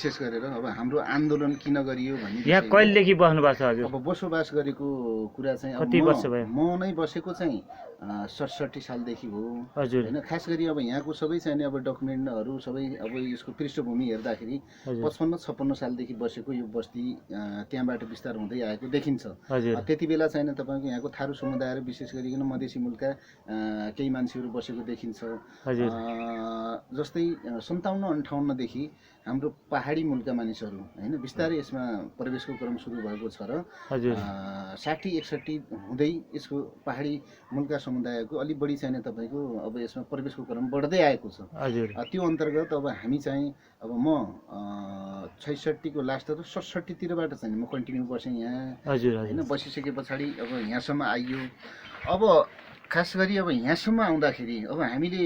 विशेष गरेर अब हाम्रो आन्दोलन किन गरियो भन्ने यहाँ कहिलेदेखि बस्नु भएको छ हजुर? अब बसोबास गरेको कुरा चाहिँ कति वर्ष भयो? म नै बसेको चाहिँ 67 सालदेखि हो हजुर हैन। खास गरी अब यहाँको सबै चाहिँ अब डकुमेन्टहरू सबै अब यसको पृष्ठभूमि हेर्दाखेरि 55-56 सालदेखि बसेको यो बस्ती त्यहाँबाट विस्तार हुँदै आएको देखिन्छ। त्यति बेला चाहिँ तपाईँको यहाँको थारू समुदाय र विशेष गरिकन मधेसी मुलका केही मान्छेहरू बसेको देखिन्छ। जस्तै 57-58 देखि हाम्रो पहाडी मुलका मानिसहरू हैन बिस्तारै यसमा प्रवेशको क्रम सुरु भएको छ र 60-61 हुँदै यसको पहाडी मुलका समुदायको अलि बढी चाहिँ तपाईँको अब यसमा प्रवेशको क्रम बढ्दै आएको छ। त्यो अन्तर्गत अब हामी चाहिँ अब म 66 को लास्ट त 67 तिरबाट चाहिँ म कन्टिन्यू बसेँ यहाँ हैन। बसिसके पछाडि अब यहाँसम्म आइयो। अब खास गरी अब यहाँसम्म आउँदाखेरि अब हामीले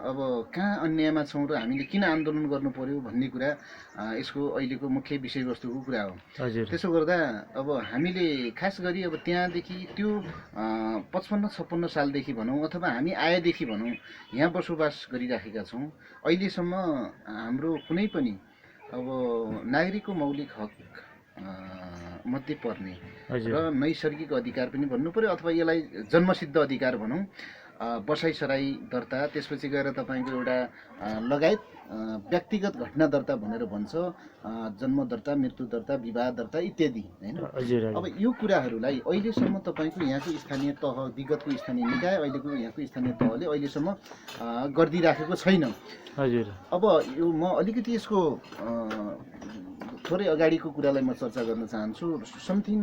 अब कहाँ अन्यायमा छौँ र हामीले किन आन्दोलन गर्नु पर्यो भन्ने कुरा यसको अहिलेको मुख्य विषयवस्तुको कुरा हो। त्यसो गर्दा अब हामीले खास गरी अब त्यहाँदेखि त्यो 55-56 सालदेखि भनौँ अथवा हामी आएदेखि भनौँ यहाँ बसोबास गरिराखेका छौँ। अहिलेसम्म हाम्रो कुनै पनि अब नागरिकको मौलिक हक मध्ये पर्ने र नैसर्गिक अधिकार पनि भन्नु पर्यो अथवा यसलाई जन्मसिद्ध अधिकार भनौँ, बसाइसराई दर्ता, त्यसपछि गएर तपाईँको एउटा लगायत व्यक्तिगत घटना दर्ता भनेर भन्छ, जन्म दर्ता, मृत्यु दर्ता, विवाह दर्ता इत्यादि हैन। अब यो कुराहरूलाई अहिलेसम्म तपाईँको यहाँको स्थानीय तह, विगतको स्थानीय निकाय, अहिलेको यहाँको स्थानीय तहले अहिलेसम्म गरिदिराखेको छैन। अब यो म अलिकति यसको थोरै अगाडिको कुरालाई म चर्चा गर्न चाहन्छु। समथिङ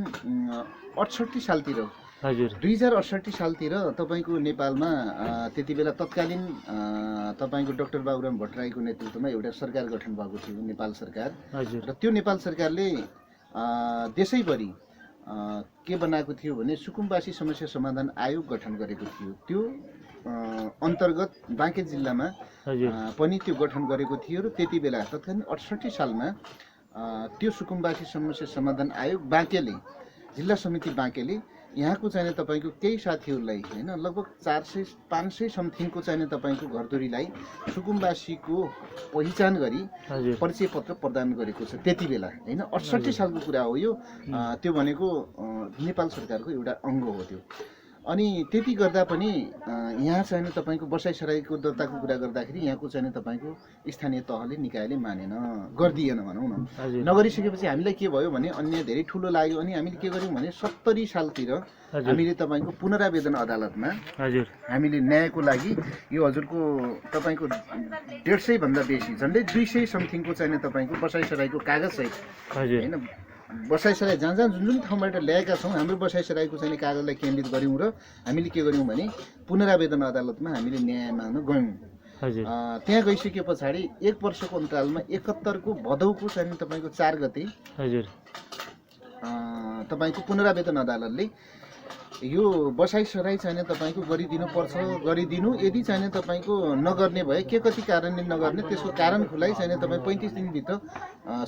68 सालतिर 2068 सालतिर तपाईँको नेपालमा त्यति बेला तत्कालीन तपाईँको डाक्टर बाबुराम भट्टराईको नेतृत्वमा एउटा सरकार गठन भएको थियो, नेपाल सरकार। र त्यो नेपाल सरकारले देशैभरि के बनाएको थियो भने सुकुम्बासी समस्या समाधान आयोग गठन गरेको थियो। त्यो अन्तर्गत बाँके जिल्लामा पनि त्यो गठन गरेको थियो र त्यति बेला तत्कालीन 68 सालमा त्यो सुकुम्बासी समस्या समाधान आयोग बाँकेले, जिल्ला समिति बाँकेले यहाँको चाहिँ तपाईँको केही साथीहरूलाई हैन लगभग 400-500 समथिङको चाहिँ तपाईँको घरधुरीलाई सुकुम्बासीको पहिचान गरी परिचय पत्र प्रदान गरेको छ त्यति बेला हैन। 68 सालको कुरा हो यो। त्यो भनेको नेपाल सरकारको एउटा अङ्ग हो त्यो। अनि त्यति गर्दा पनि यहाँ चाहिँ तपाईँको बसाइसराईको दर्ताको कुरा गर्दाखेरि यहाँको चाहिँ तपाईँको स्थानीय तहले निकायले मानेन, गरिदिएन भनौँ न। नगरिसकेपछि हामीलाई के भयो भने अन्य धेरै ठुलो लाग्यो। अनि हामीले के गर्यौँ भने 70 सालतिर हामीले तपाईँको पुनरावेदन अदालतमा हामीले न्यायको लागि यो हजुरको तपाईँको 150 भन्दा बेसी झन्डै 200 समथिङको चाहिँ तपाईँको बसाइसराईको कागज सहित हैन बसाइसराई जहाँ जहाँ जुन जुन ठाउँबाट ल्याएका छौँ हाम्रो बसाइसराईको चाहिँ कागजलाई केन्द्रित गऱ्यौँ र हामीले के गर्यौँ भने पुनरावेदन अदालतमा हामीले न्याय माग्न गयौँ। त्यहाँ गइसके पछाडि 1 वर्षको अन्तरालमा 71 को भदौको चाहिँ तपाईँको 4 गते तपाईँको पुनरावेदन अदालतले यो बसाइसराई चाहिँ तपाईँको गरिदिनुपर्छ, गरिदिनु, यदि चाहिँ तपाईँको नगर्ने भए के कति कारणले नगर्ने त्यसको कारण खुलाई चाहिँ तपाईँ 35 दिनभित्र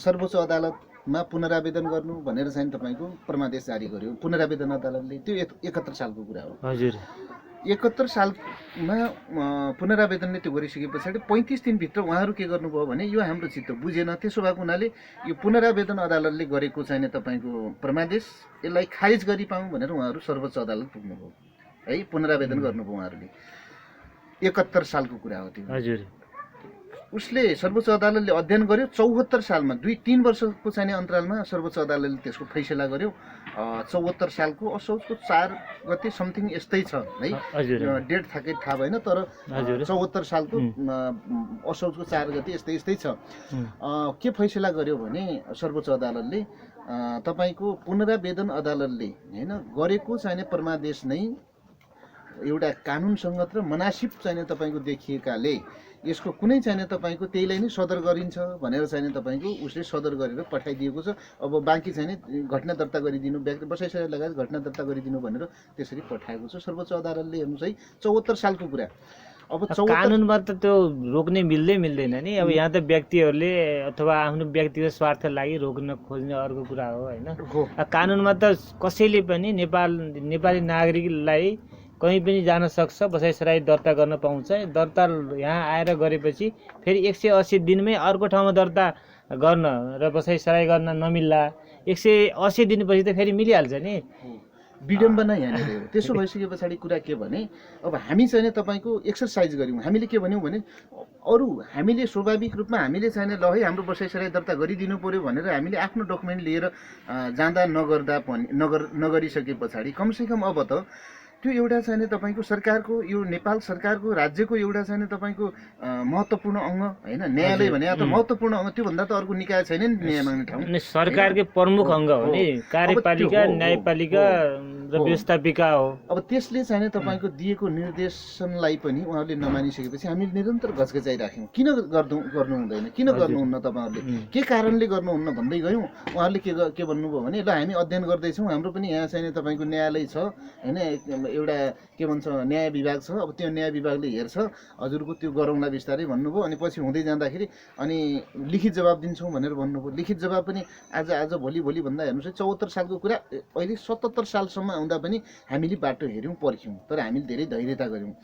सर्वोच्च अदालतमा पुनरावेदन गर्नु भनेर चाहिँ तपाईँको परमादेश जारी गर्यो पुनरावेदन अदालतले। त्यो 71 सालको कुरा हो। 71 सालमा पुनरावेदनले त्यो गरिसके पछाडि 35 दिनभित्र उहाँहरू के गर्नुभयो भने यो हाम्रो चित्त बुझेन, त्यसो भएको हुनाले यो पुनरावेदन अदालतले गरेको चाहिँ तपाईँको परमादेश यसलाई खारिज गरी पाऊँ भनेर उहाँहरू सर्वोच्च अदालत पुग्नुभयो है, पुनरावेदन गर्नुभयो उहाँहरूले। 71 सालको कुरा हो त्यो। उसले सर्वोच्च अदालतले अध्ययन गर्यो। 74 सालमा 2-3 वर्षको चाहिँ अन्तरालमा सर्वोच्च अदालतले त्यसको फैसला गर्यो। 74 सालको असोजको 4 गते समथिङ यस्तै छ है, डेट थाहा भएन, तर 74 सालको असोजको 4 गते यस्तै छ। के फैसला गर्यो भने सर्वोच्च अदालतले तपाईँको पुनरावेदन अदालतले हैन गरेको चाहिँ परमादेश नै एउटा कानुनसङ्गत र मनासिब चाहिँ तपाईँको देखिएकाले यसको कुनै चाहिँ तपाईँको त्यहीलाई नै सदर गरिन्छ भनेर चाहिँ तपाईँको उसले सदर गरेर पठाइदिएको छ। अब बाँकी चाहिँ घटना दर्ता गरिदिनु, बसाइसराई लगायत घटना दर्ता गरिदिनु भनेर त्यसरी पठाएको छ सर्वोच्च अदालतले। हेर्नुहोस् है, 74 सालको कुरा। अब कानुनमा त त्यो रोक्ने मिल्दैन नि। अब यहाँ त व्यक्तिहरूले अथवा आफ्नो व्यक्तिगत स्वार्थ लागि रोक्न खोज्ने अर्को कुरा हो हैन। कानुनमा त कसैले पनि नेपाली नागरिकलाई कहीँ पनि जान सक्छ, बसाइसराई दर्ता गर्न पाउँछ। दर्ता यहाँ आएर गरेपछि फेरि 180 दिनमै अर्को ठाउँमा दर्ता गर्न र बसाइसराई गर्न नमिल्ला 180 दिनपछि त फेरि मिलिहाल्छ नि। विडम्बना यहाँनिर हो। त्यसो भइसके पछाडि कुरा के भने अब हामी चाहिँ तपाईँको एक्सर्साइज गऱ्यौँ। हामीले के भन्यौँ भने अरू हामीले स्वाभाविक रूपमा हामीले चाहिँ ल है हाम्रो बसाइसराई दर्ता गरिदिनु पर्यो भनेर हामीले आफ्नो डकुमेन्ट लिएर जाँदा नगर्दा पनि नगरिसके पछाडि कमसेकम अब त त्यो एउटा चाहिँ तपाईँको सरकारको यो नेपाल सरकारको राज्यको एउटा चाहिँ तपाईँको महत्त्वपूर्ण अङ्ग होइन न्यायालय भने त महत्त्वपूर्ण अङ्ग, त्योभन्दा त अर्को निकाय छैन नि न्याय माग्ने ठाउँ। सरकारकै प्रमुख अङ्ग हो नि, कार्यपालिका न्यायपालिका र व्यवस्थापिका हो। अब त्यसले चाहिँ तपाईँको दिएको निर्देशनलाई पनि उहाँहरूले नमानिसकेपछि हामी निरन्तर घचघचाइराख्यौँ। किन गर्नु हुँदैन, किन गर्नुहुन्न तपाईँहरूले, के कारणले गर्नुहुन्न भन्दै गयौँ। उहाँहरूले के भन्नुभयो भने ल हामी अध्ययन गर्दैछौँ, हाम्रो पनि यहाँ चाहिँ तपाईँको न्यायालय छ होइन, एउटा के भन्छ न्याय विभाग छ, अब त्यो न्याय विभागले हेर्छ, हजुरको त्यो गरौँला बिस्तारै भन्नुभयो। अनि पछि हुँदै जाँदाखेरि अनि लिखित जवाब दिन्छौँ भनेर भन्नुभयो। लिखित जवाब पनि आज भोलि भन्दा हेर्नुहोस् 74 सालको कुरा, अहिले 77 सालसम्म आउँदा पनि हामीले बाटो हेऱ्यौँ पर्ख्यौँ, तर हामीले धेरै धैर्यता गऱ्यौँ।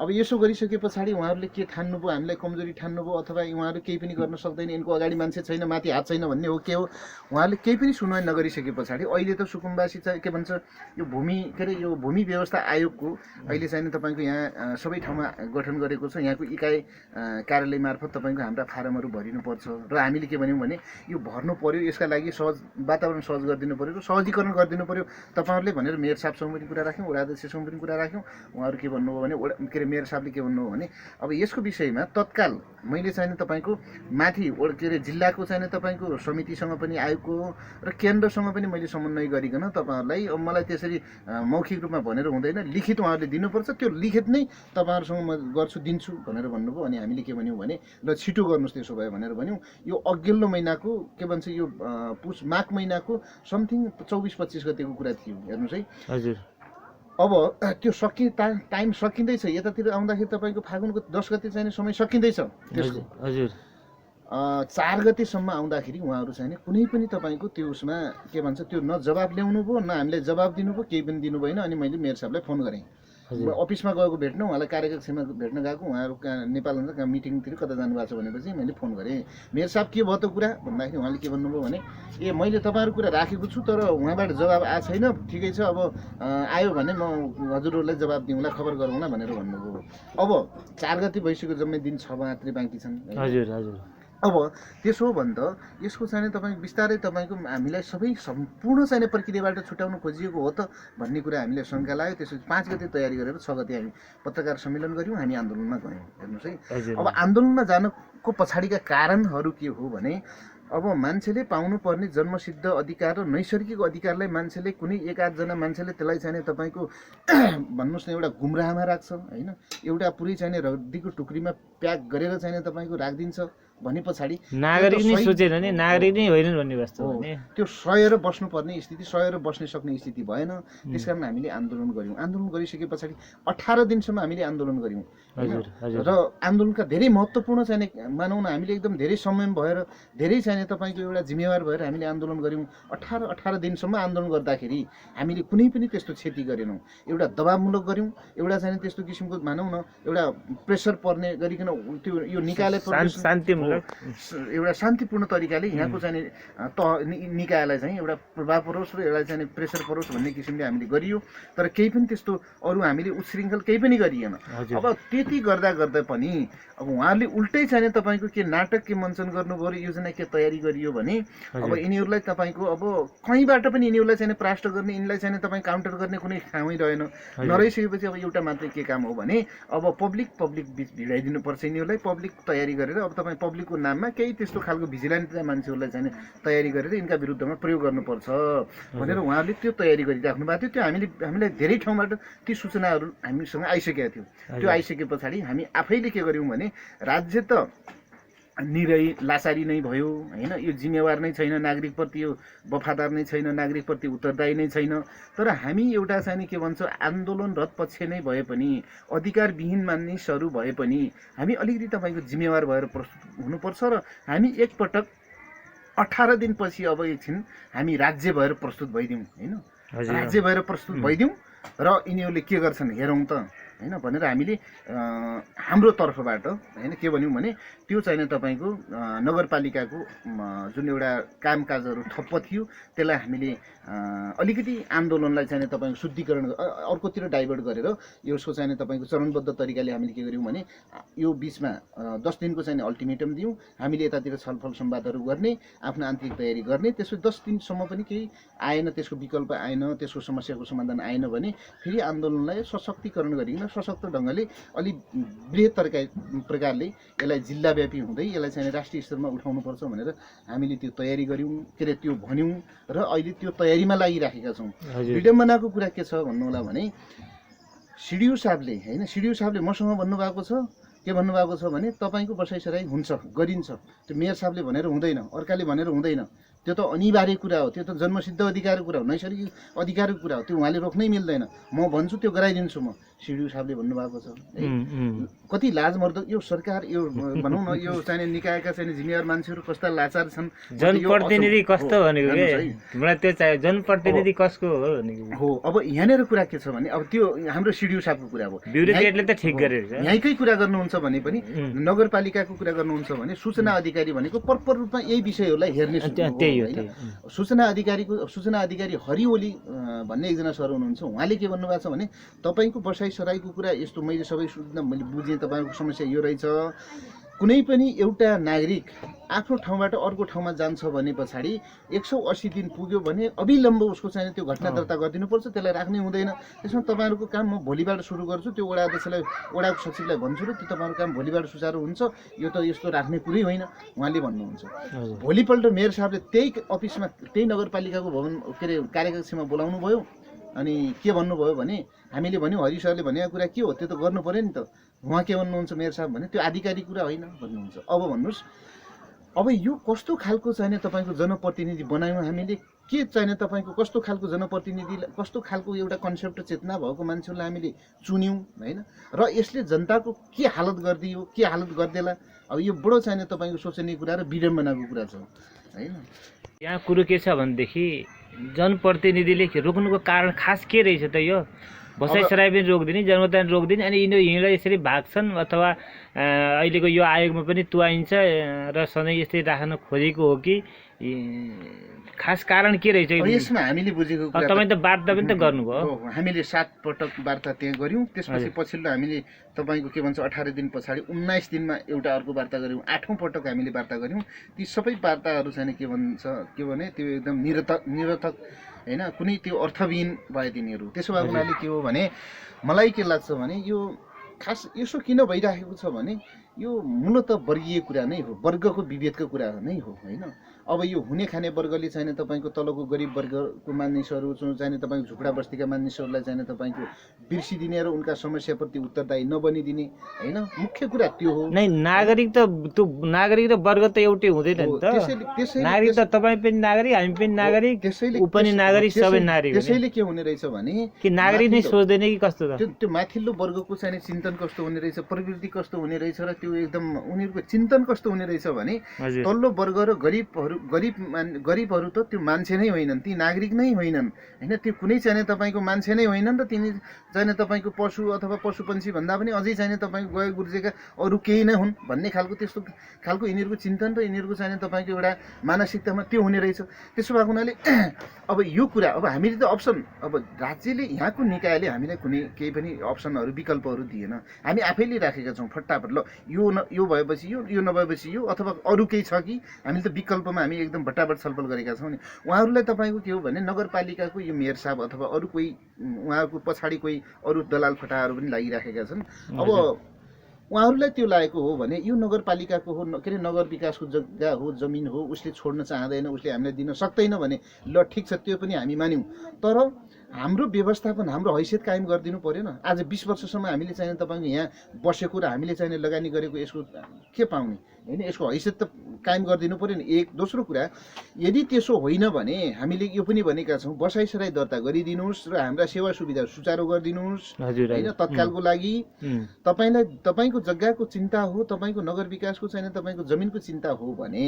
अब यसो गरिसके पछाडि उहाँहरूले के ठान्नुभयो, हामीलाई कमजोरी ठान्नुभयो अथवा उहाँहरू केही पनि गर्न सक्दैन, यिनको अगाडि मान्छे छैन, माथि हात छैन भन्ने हो के हो, उहाँहरूले केही पनि सुनवाई नगरिसके पछाडि अहिले त सुकुम्बासी चाहिँ के भन्छ यो भूमि व्यवस्था आयोगको अहिले चाहिँ तपाईँको यहाँ सबै ठाउँमा गठन गरेको छ। यहाँको इकाइ कार्यालय मार्फत तपाईँको हाम्रा फारमहरू भरिनुपर्छ र हामीले के भन्यौँ भने यो भर्नु पर्यो, यसका लागि सहज वातावरण सहज गरिदिनु पर्यो र सहजीकरण गरिदिनु पर्यो तपाईँहरूले भनेर मेयर साहबसँग पनि कुरा राख्यौँ, वडा अध्यक्षसँग पनि कुरा राख्यौँ। उहाँहरू के भन्नुभयो भने मेयर साहबले के भन्नुभयो भने अब यसको विषयमा तत्काल मैले चाहिँ तपाईँको माथि जिल्लाको चाहिँ तपाईँको समितिसँग पनि आयोगको र केन्द्रसँग पनि मैले समन्वय गरिकन तपाईँहरूलाई अब मलाई त्यसरी मौखिक रूपमा भनेर हुँदैन, लिखित उहाँहरूले दिनुपर्छ, त्यो लिखित नै तपाईँहरूसँग म दिन्छु भनेर भन्नुभयो। अनि हामीले के भन्यौँ भने ल छिटो गर्नुहोस् त्यसो भयो भनेर भन्यौँ। यो अघिल्लो महिनाको के भन्छ यो माघ महिनाको समथिङ 24-25 गतेको कुरा थियो हेर्नुहोस् है। हजुर अब त्यो टाइम सकिँदैछ, यतातिर आउँदाखेरि तपाईँको फागुनको 10 गते चाहिँ समय सकिँदैछ त्यसको। हजुर 4 गतेसम्म आउँदाखेरि उहाँहरू चाहिँ कुनै पनि तपाईँको त्यो उसमा के भन्छ त्यो न जवाब ल्याउनु भयो न हामीलाई जवाब दिनुभयो, केही पनि दिनु भएन। अनि मैले मेयर साहबलाई फोन गरेँ, अफिसमा गएको भेट्नु, उहाँलाई कार्यकक्षमा भेट्न गएको, उहाँहरू नेपाल कहाँ मिटिङतिर कता जानुभएको छ भनेपछि मैले फोन गरेँ, मेयर साहब के भयो त कुरा भन्दाखेरि उहाँले के भन्नुभयो भने ए मैले तपाईँहरूको कुरा राखेको छु तर उहाँबाट जवाब आएको छैन, ठिकै छ अब आयो भने म हजुरहरूलाई जवाब दिउँला, खबर गरौँला भनेर भन्नुभयो। अब 4 गते भइसक्यो, जम्मै दिन 6 मात्रै बाँकी छन्। हजुर हजुर अब त्यसो हो भने त यसको चाहिँ तपाईँ बिस्तारै तपाईँको हामीलाई सबै सम्पूर्ण चाहिँ प्रक्रियाबाट छुट्याउनु खोजिएको हो त भन्ने कुरा हामीलाई शङ्का लाग्यो। त्यसपछि 5 गते तयारी गरेर 6 गते हामी पत्रकार सम्मेलन गऱ्यौँ, हामी आन्दोलनमा गयौँ। हेर्नुहोस् है, अब आन्दोलनमा जानको पछाडिका कारणहरू के हो भने अब मान्छेले पाउनुपर्ने जन्मसिद्ध अधिकार र नैसर्गिक अधिकारलाई मान्छेले कुनै एक आधजना मान्छेले त्यसलाई चाहिँ तपाईँको भन्नुहोस् न एउटा गुमराहमा राख्छ होइन, एउटा पुरै चाहिँ रड्डीको टुक्रीमा प्याक गरेर चाहिँ तपाईँको राखिदिन्छ भने पछाडि नागरिक नै सोचेन नि, नागरिक नै होइन भन्ने वास्तव हो। त्यो सहेर बस्नुपर्ने स्थिति, सहेर बस्न सक्ने स्थिति भएन। त्यसकारण हामीले आन्दोलन गऱ्यौँ। आन्दोलन गरिसके पछाडि 18 दिनसम्म हामीले आन्दोलन गऱ्यौँ र आन्दोलनका धेरै महत्त्वपूर्ण चाहिँ मानौँ न हामीले एकदम धेरै संयम भएर धेरै चाहिँ तपाईँको एउटा जिम्मेवार भएर हामीले आन्दोलन गऱ्यौँ। 18 दिनसम्म आन्दोलन गर्दाखेरि हामीले कुनै पनि त्यस्तो क्षति गरेनौँ। एउटा दबावमूलक गऱ्यौँ, एउटा चाहिँ त्यस्तो किसिमको मानौँ न एउटा प्रेसर पर्ने गरिकन त्यो यो निकायलाई एउटा शान्तिपूर्ण तरिकाले यहाँको चाहिँ निकायलाई चाहिँ एउटा प्रभाव परोस् र एउटा चाहिँ प्रेसर परोस् भन्ने किसिमले हामीले गरियो। तर केही पनि त्यस्तो अरू हामीले उच्छृङ्खल केही पनि गरिएन। अब त्यति गर्दा पनि अब उहाँहरूले उल्टै चाहिँ तपाईँको के नाटक के मञ्चन गर्नुभयो र योजना के तयारी गरियो भने अब यिनीहरूलाई तपाईँको अब कहीँबाट पनि यिनीहरूलाई चाहिँ परास्त गर्ने, यिनीलाई चाहिँ तपाईँ काउन्टर गर्ने कुनै ठाउँै रहेन। नरहिसकेपछि अब एउटा मात्रै के काम हो भने अब पब्लिक बिच भिडाइदिनुपर्छ यिनीहरूलाई। पब्लिक तयारी गरेर अब तपाईँ पब्लिकको नाममा केही त्यस्तो खालको भिजिलेन्ट मान्छेहरूलाई चाहिँ तयारी गरेर यिनका विरुद्धमा प्रयोग गर्नुपर्छ भनेर उहाँहरूले त्यो तयारी गरिराख्नु भएको थियो। त्यो हामीलाई धेरै ठाउँबाट ती सूचनाहरू हामीसँग आइसकेका थियो। त्यो आइसके पछाडि हामी आफैले के गर्यौँ भने राज्य त निरै लासारी नै भयो होइन, यो जिम्मेवार नै छैन नागरिकप्रति, यो वफादार नै छैन नागरिकप्रति, उत्तरदायी नै छैन। तर हामी एउटा चाहिँ के भन्छ आन्दोलनरत पक्ष नै भए पनि, अधिकारविहीन मानिसहरू भए पनि हामी अलिकति तपाईँको जिम्मेवार भएर प्रस्तुत हुनुपर्छ र हामी एकपटक 18 दिनपछि अब एकछिन हामी राज्य भएर प्रस्तुत भइदिउँ होइन, राज्य भएर प्रस्तुत भइदिउँ र यिनीहरूले के गर्छन् हेरौँ त होइन भनेर हामीले हाम्रो तर्फबाट होइन के भन्यौँ भने त्यो चाहिँ तपाईँको नगरपालिकाको जुन एउटा कामकाजहरू ठप्प थियो त्यसलाई हामीले अलिकति आन्दोलनलाई चाहिँ तपाईँको शुद्धिकरण अर्कोतिर डाइभर्ट गरेर यसको चाहिँ तपाईँको चरणबद्ध तरिकाले हामीले के गर्यौँ भने यो बिचमा 10 दिनको चाहिँ अल्टिमेटम दियौँ। हामीले यतातिर छलफल संवादहरू गर्ने, आफ्नो आन्तरिक तयारी गर्ने, त्यसपछि 10 दिनसम्म पनि केही आएन, त्यसको विकल्प आएन, त्यसको समस्याको समाधान आएन भने फेरि आन्दोलनलाई सशक्तिकरण गरिकन सशक्त ढङ्गले अलि बृहत प्रकारले यसलाई जिल्लाव्यापी हुँदै यसलाई चाहिँ राष्ट्रिय स्तरमा उठाउनुपर्छ भनेर हामीले त्यो तयारी गऱ्यौँ, के अरे त्यो भन्यौँ र अहिले त्यो तयारीमा लागिराखेका छौँ। विडम्बनाको कुरा के छ भन्नु होला भने सिडिओ साहबले होइन, सिडिओ साहबले मसँग भन्नुभएको छ, के भन्नुभएको छ भने तपाईँको बसाइसराई हुन्छ, गरिन्छ। त्यो मेयर साहबले भनेर हुँदैन, अर्काले भनेर हुँदैन, त्यो त अनिवार्य कुरा हो, त्यो त जन्मसिद्ध अधिकारको कुरा हो, नैसर्गिक अधिकारको कुरा हो, त्यो उहाँले रोक्नै मिल्दैन। म भन्छु त्यो गराइदिन्छु म, सिडिओ साहबले भन्नुभएको छ। कति लाजमर्दक यो सरकार, यो भनौँ न यो चाहिने निकायका चाहिँ जिम्मेवार मान्छेहरू कस्ता लाचार छन्। जनप्रतिनिधि कस्तो भनेको मलाई त्यो चाहियो, जनप्रतिनिधि कसको हो। अब यहाँनिर कुरा के छ भने अब त्यो हाम्रो सिडिओ साहबको कुरा हो, ब्युरोक्रेटले त ठिक गरेको छ। यहीँकै कुरा गर्नुहुन्छ भने पनि नगरपालिकाको कुरा गर्नुहुन्छ भने सूचना अधिकारी भनेको प्रपर रूपमा यही विषयहरूलाई हेर्ने सूचना अधिकारी हरिओली भन्ने एकजना सर हुनुहुन्छ। उहाँले के भन्नुभएको छ भने तपाईँको बसाइसराईको कुरा यस्तो, मैले सबै मैले बुझेँ, तपाईँको समस्या यो रहेछ, कुनै पनि एउटा नागरिक आफ्नो ठाउँबाट अर्को ठाउँमा जान्छ भने पछाडि 180 दिन पुग्यो भने अविलम्ब उसको चाहिँ त्यो घटना दर्ता गरिदिनुपर्छ, त्यसलाई राख्नै हुँदैन। त्यसमा तपाईँहरूको काम म भोलिबाट सुरु गर्छु, त्यो वडा अध्यक्षलाई, वडाको सचिवलाई भन्छु र त्यो तपाईँहरूको काम भोलिबाट सुचारू हुन्छ, यो त यस्तो राख्ने कुरै होइन उहाँले भन्नुहुन्छ। भोलिपल्ट मेयर साहबले त्यही अफिसमा, त्यही नगरपालिकाको भवन के अरे कार्यकक्षमा बोलाउनु भयो। अनि के भन्नुभयो भने हामीले भन्यौँ हरि सरले भनेको कुरा के हो, त्यो त गर्नु पऱ्यो नि त। उहाँ के भन्नुहुन्छ मेयर साहब भने त्यो आधिकारिक कुरा होइन भन्नुहुन्छ। अब भन्नुहोस्, अब यो कस्तो खालको चाहिने तपाईँको जनप्रतिनिधि बनायौँ हामीले, के चाहिने तपाईँको कस्तो खालको जनप्रतिनिधि, कस्तो खालको एउटा कन्सेप्ट चेतना भएको मान्छेहरूलाई हामीले चुन्यौँ होइन, र यसले जनताको के हालत गरिदियो, के हालत गरिदेला। अब यो बडो चाहिने तपाईँको सोचनीय कुरा र विडम्बनाको कुरा छ होइन। यहाँ कुरो के छ भनेदेखि जनप्रतिनिधिले रोक्नुको कारण खास के रहेछ त? यो बसाइसराई पनि रोक्दिने, जन्मदान रोक्दिने, अनि यिनीहरूलाई यसरी भाग्छन् अथवा अहिलेको यो आयोगमा पनि तुवाइन्छ र सधैँ यस्तै राख्न खोजेको हो कि खास कारण के रहेछ यसमा? हामीले बुझेको कुरा, तपाईँ त वार्ता पनि त गर्नुभयो, हामीले 7 पटक वार्ता त्यहाँ गऱ्यौँ। त्यसपछि पछिल्लो हामीले तपाईँको के भन्छ 18 दिन पछाडि 19 दिनमा एउटा अर्को वार्ता गऱ्यौँ। 8औँ पटक हामीले वार्ता गऱ्यौँ। ती सबै वार्ताहरू चाहिँ के भन्छ, के भने त्यो एकदम निरर्थक होइन, कुनै त्यो अर्थविहीन भए तिनीहरू। त्यसो भएको हुनाले के हो भने मलाई के लाग्छ भने यो खास यसो किन भइराखेको छ भने यो मूलत वर्गीय कुरा नै हो, वर्गको विभेदको कुरा नै हो होइन। अब यो हुने खाने वर्गले चाहिँ तपाईँको तलको गरिब वर्गको मानिसहरू चाहिँ तपाईँको झुपडा बस्तीका मानिसहरूलाई चाहिँ तपाईँको बिर्सिदिने र उनका समस्याप्रति उत्तरदायी नबनिदिने होइन, मुख्य कुरा त्यो हो। नै नागरिक त त्यो नागरिक र वर्ग त एउटै हुँदैन नि त। नागरिक त तपाईँ पनि नागरिक, हामी पनि नागरिक, ऊ पनि नागरिक, सबै नागरिक। त्यसैले के हुने रहेछ भने कि नागरिक नै सोच्दैन कि कस्तो त, त्यो माथिल्लो वर्गको चाहिँ चिन्तन कस्तो हुने रहेछ, प्रवृत्ति कस्तो हुने रहेछ र त्यो एकदम उनीहरूको चिन्तन कस्तो हुने रहेछ भने तल्लो वर्ग र गरिबहरू त त्यो मान्छे नै होइनन्, ती नागरिक नै होइनन् होइन, त्यो कुनै चाहिँ तपाईँको मान्छे नै होइनन् र तिनी चाहिँ तपाईँको पशु अथवा पशुपन्छी भन्दा पनि अझै चाहिँ तपाईँको गए गुर्जेका अरू केही नै हुन् भन्ने खालको त्यस्तो खालको यिनीहरूको चिन्तन र यिनीहरूको चाहिँ तपाईँको एउटा मानसिकतामा त्यो हुने रहेछ। त्यसो भएको हुनाले अब यो कुरा, अब हामीले त अप्सन, अब राज्यले यहाँको निकायले हामीलाई कुनै केही पनि अप्सनहरू विकल्पहरू दिएन, हामी आफैले राखेका छौँ फटाफट, ल यो भएपछि यो नभएपछि यो, अथवा अरू केही छ कि, हामीले त विकल्पमा हामी एकदम भट्टाभट छलफल गरेका छौँ नि। उहाँहरूलाई तपाईँको के हो भने नगरपालिकाको यो मेयर साहब अथवा अरू कोही उहाँको पछाडि कोही अरू दलाल फटाहरू पनि लागिराखेका छन्। अब उहाँहरूलाई त्यो लागेको हो भने यो नगरपालिकाको हो, के अरे नगर विकासको जग्गा हो, जमिन हो, उसले छोड्न चाहँदैन, उसले हामीलाई दिन सक्दैन भने ल ठिक छ, त्यो पनि हामी मान्यौँ। तर हाम्रो व्यवस्थापन, हाम्रो हैसियत कायम गरिदिनु परेन। आज 20 वर्षसम्म हामीले चाहिँ तपाईँको यहाँ बसेको र हामीले चाहिँ लगानी गरेको यसको के पाउने होइन, यसको हैसियत त कायम गरिदिनु पऱ्यो नि। एक दोस्रो कुरा, यदि त्यसो होइन भने हामीले यो पनि भनेका छौँ, बसाइसराई दर्ता गरिदिनुहोस् र हाम्रा सेवा सुविधा सुचारू गरिदिनुहोस् होइन। तत्कालको लागि तपाईँको जग्गाको चिन्ता हो, तपाईँको नगर विकासको चाहिँ तपाईँको जमिनको चिन्ता हो भने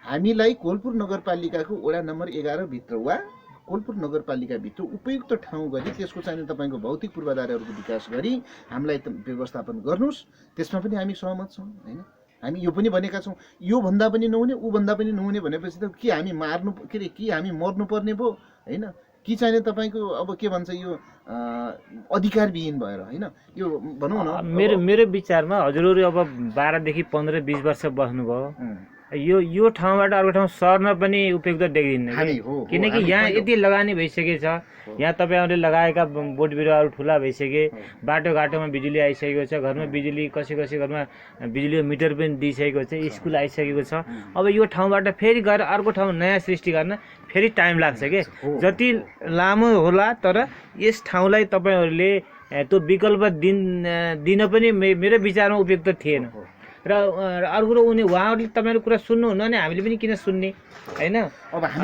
हामीलाई कोलपुर नगरपालिकाको वडा नम्बर 11 भित्र वा कोलपुर नगरपालिकाभित्र उपयुक्त ठाउँ गरी त्यसको चाहिँ तपाईँको भौतिक पूर्वाधारहरूको विकास गरी हामीलाई व्यवस्थापन गर्नुहोस्, त्यसमा पनि हामी सहमत छौँ होइन। हामी यो पनि भनेका छौँ, यो भन्दा पनि नहुने ऊ भन्दा पनि नहुने भनेपछि त के हामी हामी मर्नुपर्ने भयो होइन, कि चाहिँ तपाईँको अब के भन्छ यो अधिकारविहीन भएर होइन, यो भनौँ न। मेरो विचारमा हजुरहरू अब 12 देखि 15 20 वर्ष बस्नुभयो, यो ठाउँबाट अर्को ठाउँ सर्न पनि उपयुक्त देख्दिनँ, किनकि यहाँ यति लगानी भइसकेछ। यहाँ तपाईँहरूले लगाएका बोट बिरुवाहरू ठुला भइसके, बाटोघाटोमा बिजुली आइसकेको छ, घरमा बिजुली कसै घरमा बिजुलीको मिटर पनि दिइसकेको छ, स्कुल आइसकेको छ। अब यो ठाउँबाट फेरि गएर अर्को ठाउँ नयाँ सृष्टि गर्न फेरि टाइम लाग्छ के, जति लामो होला, तर यस ठाउँलाई तपाईँहरूले त्यो विकल्प दिन पनि मेरो विचारमा उपयुक्त थिएन। र अर्को कुरो उहाँहरूले तपाईँहरू कुरा सुन्नुहुन्न भने हामीले पनि किन सुन्ने होइन।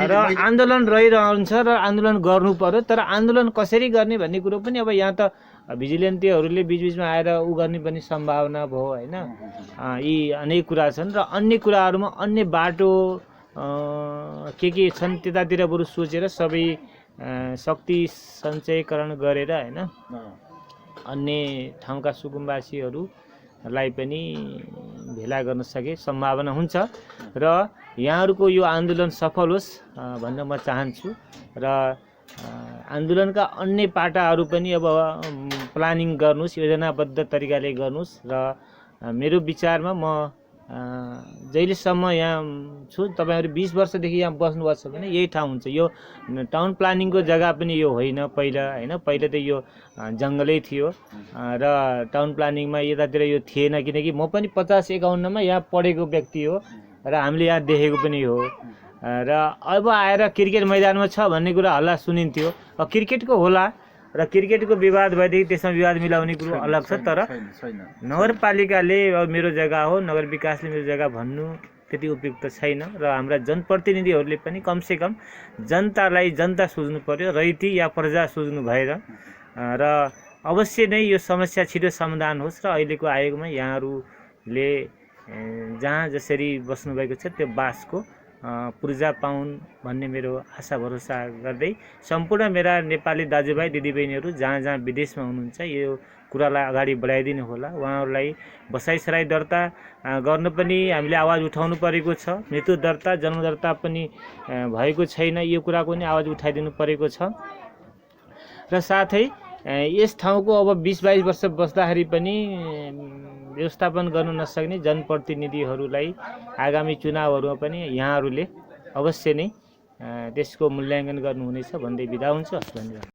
र आन्दोलन रहिरहन्छ र आन्दोलन गर्नु पर्यो, तर आन्दोलन कसरी गर्ने भन्ने कुरो पनि अब यहाँ त भिजिलेन्टीहरूले बिचबिचमा आएर उ गर्ने पनि सम्भावना भयो होइन। यी अनेक कुरा छन् र अन्य कुराहरूमा अन्य बाटो के छन् त्यतातिर बरु सोचेर सबै शक्ति सञ्चयकरण गरेर होइन अन्य ठाउँका सुकुम्बासीहरूलाई पनि भेला गर्न सके सम्भावना हुन्छ र यहाँहरूको यो आन्दोलन सफल होस् भन्न म चाहन्छु। र आन्दोलनका अन्य पाटाहरू पनि अब प्लानिङ गर्नुहोस्, योजनाबद्ध तरिकाले गर्नुहोस्। र मेरो विचारमा म जहिलेसम्म यहाँ छु, तपाईँहरू 20 वर्षदेखि यहाँ बस्नुभएको छ भने यही ठाउँ हुन्छ। यो टाउन प्लानिङको जग्गा पनि यो होइन पहिला होइन, पहिला त यो जङ्गलै थियो र टाउन प्लानिङमा यतातिर यो थिएन, किनकि म पनि 50-51 यहाँ पढेको व्यक्ति हो र हामीले यहाँ देखेको पनि हो। र अब आएर क्रिकेट मैदानमा छ भन्ने कुरा हल्ला सुनिन्थ्यो, क्रिकेटको होला र क्रिकेटको विवाद भएदेखि त्यसमा विवाद मिलाउने कुरो अलग छ। तर नगरपालिकाले अब मेरो जग्गा हो, नगर विकासले मेरो जग्गा भन्नु त्यति उपयुक्त छैन। र हाम्रा जनप्रतिनिधिहरूले पनि कमसेकम जनतालाई जनता सोच्नु पर्यो, रैती या प्रजा सोच्नु भएर। र अवश्य नै यो समस्या छिटो समाधान होस् र अहिलेको आयोगमा यहाँहरूले जहाँ जसरी बस्नुभएको छ त्यो बासको पूर्जा पाउन् भन्ने मेरो आशा भरोसा गर्दै सम्पूर्ण मेरा नेपाली दाजुभाइ दिदीबहिनीहरू जहाँ विदेशमा हुनुहुन्छ यो कुरालाई अगाडि बढाइदिनु होला। उहाँहरूलाई बसाइसराई दर्ता गर्न पनि हामीले आवाज उठाउनु परेको छ, मृत्यु दर्ता जन्म दर्ता पनि भएको छैन, यो कुराको पनि आवाज उठाइदिनु परेको छ। र साथै यस ठाउँको अब 20-22 वर्ष बस्दाखेरि पनि व्यवस्थापन गर्न नसक्ने जनप्रतिनिधिहरूलाई आगामी चुनावहरूमा पनि यहाँहरूले अवश्य नै त्यसको मूल्याङ्कन गर्नुहुनेछ भन्दै बिदा हुन्छु। धन्यवाद।